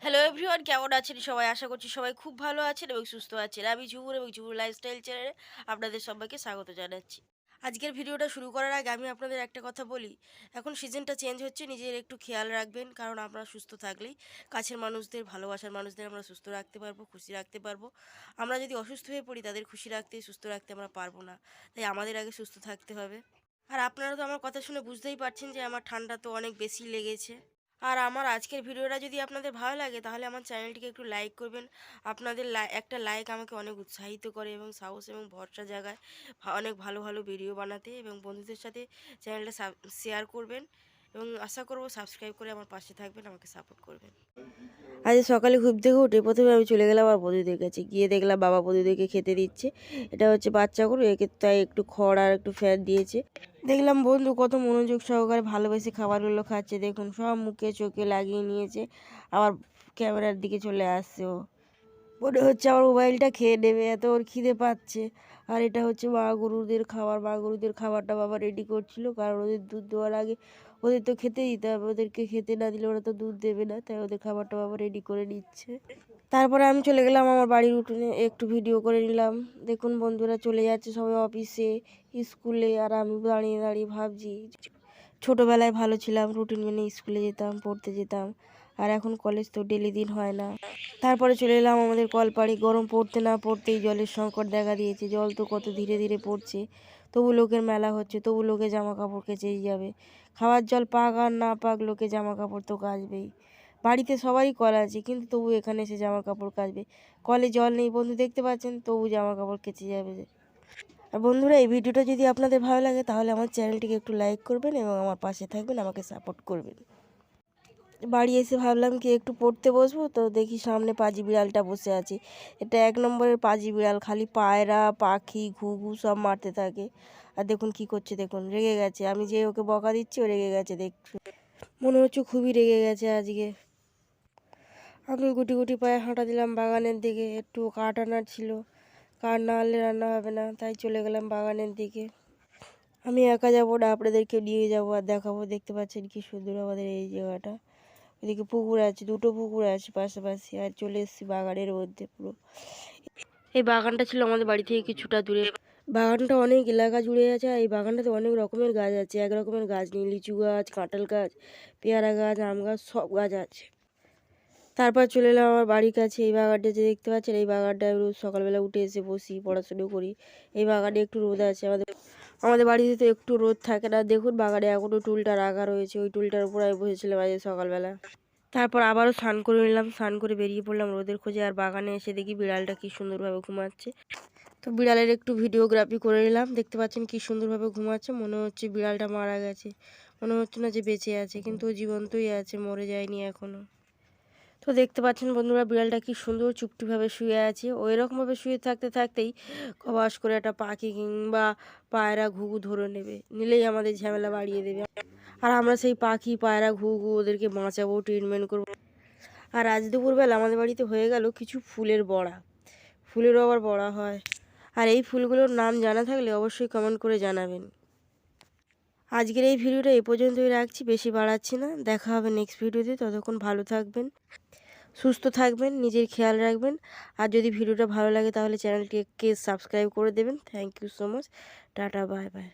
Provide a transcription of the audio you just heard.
Hello everyone, কেমন আছেন সবাই? আশা করছি সবাই খুব ভালো আছেন এবং সুস্থ আছেন। আমি ঝুমুর এবং ঝুমুর লাইফস্টাইল চ্যানেলে আপনাদের সবাইকে স্বাগত জানাচ্ছি। আজকের ভিডিওটা শুরু করার আগে আমি আপনাদের একটা কথা বলি। এখন সিজনটা চেঞ্জ হচ্ছে, নিজের একটু খেয়াল রাখবেন, কারণ আমরা সুস্থ থাকলেই কাছের মানুষদের, ভালোবাসার মানুষদের আমরা সুস্থ রাখতে পারবো, খুশি রাখতে পারবো। আমরা যদি অসুস্থ হয়ে পড়ি, তাদের খুশি রাখতে, সুস্থ রাখতে আমরা পারবো না। তাই আমাদের আগে সুস্থ থাকতে হবে। আর আপনারা তো আমার কথা শুনে বুঝতেই পারছেন যে আমার ঠান্ডা তো অনেক বেশি লেগেছে। আর আমার আজকের ভিডিওটা যদি আপনাদের ভালো লাগে, তাহলে আমার চ্যানেলটিকে একটু লাইক করবেন। আপনাদের একটা লাইক আমাকে অনেক উৎসাহিত করে এবং সাহস এবং ভরসা জাগায় অনেক ভালো ভালো ভিডিও বানাতে, এবং বন্ধুদের সাথে চ্যানেলটা শেয়ার করবেন এবং আশা করব সাবস্ক্রাইব করে আমার পাশে থাকবেন, আমাকে সাপোর্ট করবেন। আজ সকালে ঘুম থেকে উঠে প্রথমে আমি চলে গেলাম আমার বন্ধুদের কাছে, গিয়ে দেখলাম বাবা বন্ধুদেরকে খেতে দিচ্ছে। এটা হচ্ছে বাচ্চা গরু, একে তাই একটু খড় আর একটু ফ্যান দিয়েছে। দেখলাম বন্ধু কত মনোযোগ সহকারে ভালোবেসে খাবারগুলো খাচ্ছে, দেখুন সব মুখে চোখে লাগিয়ে নিয়েছে, আবার ক্যামেরার দিকে চলে আসছে। ও মনে হচ্ছে আমার মোবাইলটা খেয়ে নেবে, এত ওর খিদে পাচ্ছে। আর এটা হচ্ছে মা গরুদের খাবার, মা গরুদের খাবারটা বাবা রেডি করছিল, কারণ ওদের দুধ দেওয়ার আগে ওদের তো খেতে দিতে হবে, ওদেরকে খেতে না দিলে ওরা তো দুধ দেবে না, তাই ওদের খাবারটা বাবা রেডি করে নিচ্ছে। তারপরে আমি চলে গেলাম আমার বাড়ির উঠোনে, একটু ভিডিও করে নিলাম। দেখুন বন্ধুরা চলে যাচ্ছে সবাই অফিসে, স্কুলে, আর আমি দাঁড়িয়ে দাঁড়িয়ে ভাবছি ছোটোবেলায় ভালো ছিলাম, রুটিন মেনে স্কুলে যেতাম, পড়তে যেতাম, আর এখন কলেজ তো ডেলি দিন হয় না। তারপরে চলে এলাম আমাদের কলপাড়ে, গরম পড়তে না পড়তেই জলের সংকট দেখা দিয়েছে। জল তো কত ধীরে ধীরে পড়ছে, তবু লোকের মেলা হচ্ছে, তবু লোকে জামা কাপড় কেচেই যাবে। খাওয়ার জল পাক আর না পাক, লোকে জামা কাপড় তো কাচবেই। বাড়িতে সবারই কল আছে, কিন্তু তবু এখানে এসে জামা কাপড় কাচবে। কলে জল নেই বন্ধু, দেখতে পাচ্ছেন, তবু জামা কাপড় কেচে যাবে। আর বন্ধুরা, এই ভিডিওটা যদি আপনাদের ভালো লাগে, তাহলে আমার চ্যানেলটিকে একটু লাইক করবেন এবং আমার পাশে থাকবেন, আমাকে সাপোর্ট করবেন। বাড়ি এসে ভাবলাম কি একটু পড়তে বসবো, তো দেখি সামনে পাজি বিড়ালটা বসে আছে। এটা 1 নম্বরের পাজি বিড়াল, খালি পায়রা পাখি ঘুঘু সব মারতে থাকে। আর দেখুন কি করছে, দেখুন রেগে গেছে, আমি যে ওকে বকা দিচ্ছি ও রেগে গেছে, দেখুন মনে হচ্ছে খুবই রেগে গেছে আজকে। আমি গুটি গুটি পায়ে হাঁটা দিলাম বাগানের দিকে, একটু কাঠ আনার ছিল, কাঠ না আনলে রান্না হবে না, তাই চলে গেলাম বাগানের দিকে। আমি একা যাবো না, আপনাদেরকে নিয়ে যাবো আর দেখাবো। দেখতে পাচ্ছেন কি সুন্দর আমাদের এই জায়গাটা। ওদিকে পুকুর আছে, দুটো পুকুর আছে পাশাপাশি, আর চলে এসেছি বাগানের মধ্যে পুরো। এই বাগানটা ছিল আমাদের বাড়ি থেকে কিছুটা দূরে। বাগানটা অনেক এলাকা জুড়ে আছে, আর এই বাগানটাতে অনেক রকমের গাছ আছে, এক রকমের গাছ নেই। লিচু গাছ, কাঁঠাল গাছ, পেয়ারা গাছ, আম গাছ, সব গাছ আছে। তারপর চলে এলাম আমার বাড়ির কাছে, এই বাগানটা যে দেখতে পাচ্ছেন, এই বাগানটায় রোজ সকালবেলা উঠে এসে বসি, পড়াশুনো করি। এই বাগানে একটু রোদ আছে, আমাদের আমাদের বাড়িতে তো একটু রোদ থাকে না। দেখুন বাগানে এখনও টুলটা রাখা রয়েছে, ওই টুলটার উপর আমি বসেছিলাম আজ সকালবেলা। তারপর আবারও স্নান করে নিলাম, স্নান করে বেরিয়ে পড়লাম রোদের খোঁজে। আর বাগানে এসে দেখি বিড়ালটা কি সুন্দরভাবে ঘুমাচ্ছে, তো বিড়ালের একটু ভিডিওগ্রাফি করে নিলাম। দেখতে পাচ্ছেন কি সুন্দরভাবে ঘুমাচ্ছে, মনে হচ্ছে বিড়ালটা মারা গেছে, মনে হচ্ছে না যে বেঁচে আছে, কিন্তু ও জীবন্তই আছে, মরে যায়নি এখনও। তো দেখতে পাচ্ছেন বন্ধুরা, বিড়ালটা কি সুন্দর চুপটিভাবে শুয়ে আছে। ও এরকমভাবে শুয়ে থাকতে থাকতেই কবাস করে একটা পাখি কিংবা পায়রা ঘুঘু ধরে নেবে, নিলেই আমাদের ঝামেলা বাড়িয়ে দেবে। আর আমরা সেই পাখি পায়রা ঘুঘু ওদেরকে বাঁচাবো, ট্রিটমেন্ট করবো। আর আজ দুপুরবেলা আমাদের বাড়িতে হয়ে গেল কিছু ফুলের বড়া, ফুলেরও আবার বড়া হয়। আর এই ফুলগুলোর নাম জানা থাকলে অবশ্যই কমেন্ট করে জানাবেন। আজকের এই ভিডিওটা এই পর্যন্তই রাখছি, বেশি বাড়াচ্ছি না। দেখা হবে নেক্সট ভিডিওতে, ততক্ষণ ভালো থাকবেন, সুস্থ থাকবেন, নিজের খেয়াল রাখবেন। আর যদি ভিডিওটা ভালো লাগে, তাহলে চ্যানেলটিকে সাবস্ক্রাইব করে দেবেন। Thank you so much. টাটা, বাই বাই।